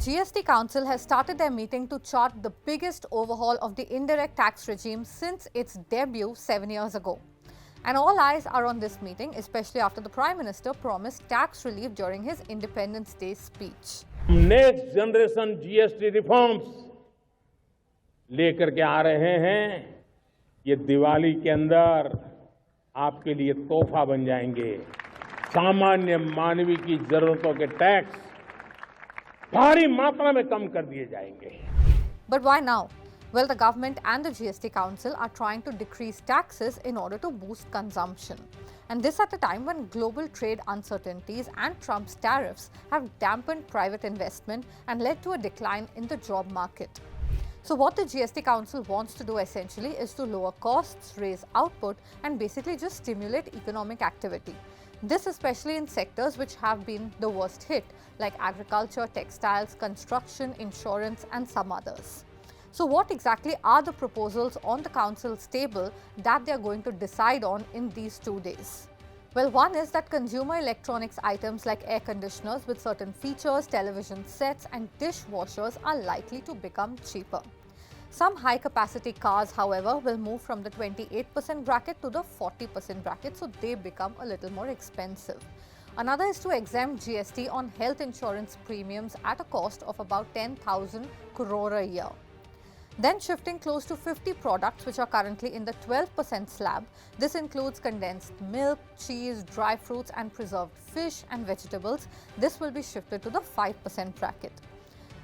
GST Council has started their meeting to chart the biggest overhaul of the indirect tax regime since its debut 7 years ago. And all eyes are on this meeting, especially after the Prime Minister promised tax relief during his Independence Day speech. Next generation GST reforms लेकर के आ रहे हैं। ये दिवाली के अंदर आपके लिए तोहफा बन जाएंगे। सामान्य मानवी की जरूरतों के टैक्स भारी मात्रा में कम कर दिए जाएंगे। But why now? Well, the government and the GST Council are trying to decrease taxes in order to boost consumption. And this at a time when global trade uncertainties and Trump's tariffs have dampened private investment and led to a decline in the job market. So what the GST Council wants to do essentially is to lower costs, raise output, and basically just stimulate economic activity. This especially in sectors which have been the worst hit, like agriculture, textiles, construction, insurance, and some others. So what exactly are the proposals on the Council's table that they are going to decide on in these 2 days? Well, one is that consumer electronics items like air conditioners with certain features, television sets, and dishwashers are likely to become cheaper. Some high-capacity cars, however, will move from the 28% bracket to the 40% bracket, so they become a little more expensive. Another is to exempt GST on health insurance premiums at a cost of about 10,000 crore a year. Then shifting close to 50 products which are currently in the 12% slab. This includes condensed milk, cheese, dry fruits and preserved fish and vegetables. This will be shifted to the 5% bracket.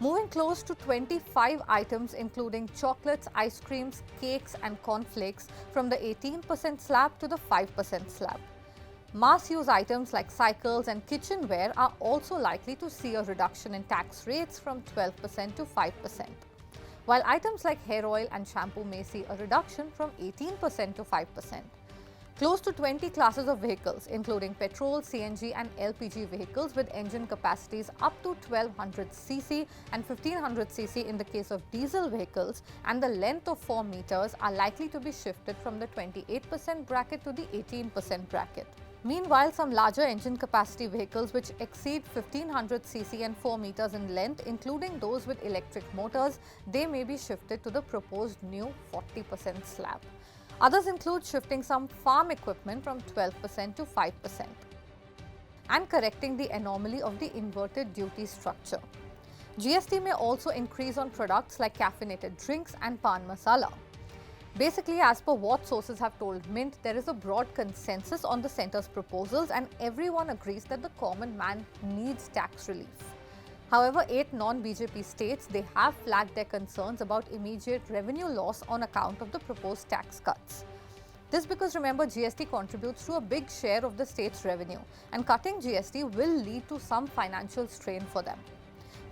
Moving close to 25 items including chocolates, ice creams, cakes and cornflakes from the 18% slab to the 5% slab. Mass use items like cycles and kitchenware are also likely to see a reduction in tax rates from 12% to 5%. While items like hair oil and shampoo may see a reduction from 18% to 5%. Close to 20 classes of vehicles, including petrol, CNG and LPG vehicles with engine capacities up to 1200 cc and 1500 cc in the case of diesel vehicles, and the length of 4 meters are likely to be shifted from the 28% bracket to the 18% bracket. Meanwhile, some larger engine capacity vehicles which exceed 1500 cc and 4 meters in length, including those with electric motors, they may be shifted to the proposed new 40% slab. Others include shifting some farm equipment from 12% to 5% and correcting the anomaly of the inverted duty structure. GST may also increase on products like caffeinated drinks and pan masala. Basically, as per what sources have told Mint, there is a broad consensus on the centre's proposals and everyone agrees that the common man needs tax relief. However, 8 non-BJP states, they have flagged their concerns about immediate revenue loss on account of the proposed tax cuts. This because remember, GST contributes to a big share of the state's revenue and cutting GST will lead to some financial strain for them.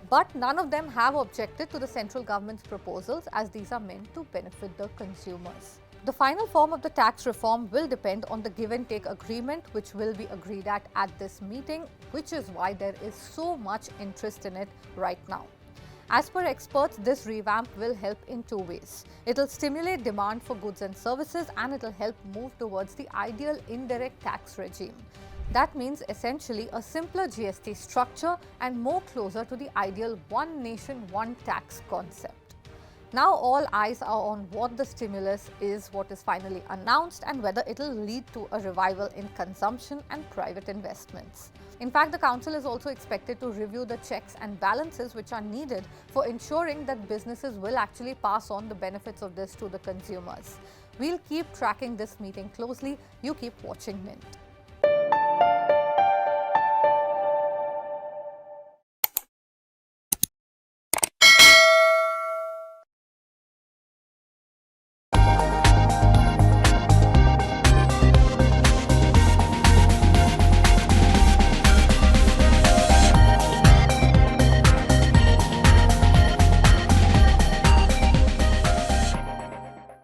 But none of them have objected to the central government's proposals as these are meant to benefit the consumers. The final form of the tax reform will depend on the give and take agreement which will be agreed at this meeting, which is why there is so much interest in it right now. As per experts, this revamp will help in 2 ways. It will stimulate demand for goods and services and it will help move towards the ideal indirect tax regime. That means essentially a simpler GST structure and more closer to the ideal one nation, one tax concept. Now all eyes are on what the stimulus is, what is finally announced and whether it will lead to a revival in consumption and private investments. In fact, the Council is also expected to review the checks and balances which are needed for ensuring that businesses will actually pass on the benefits of this to the consumers. We'll keep tracking this meeting closely. You keep watching Mint.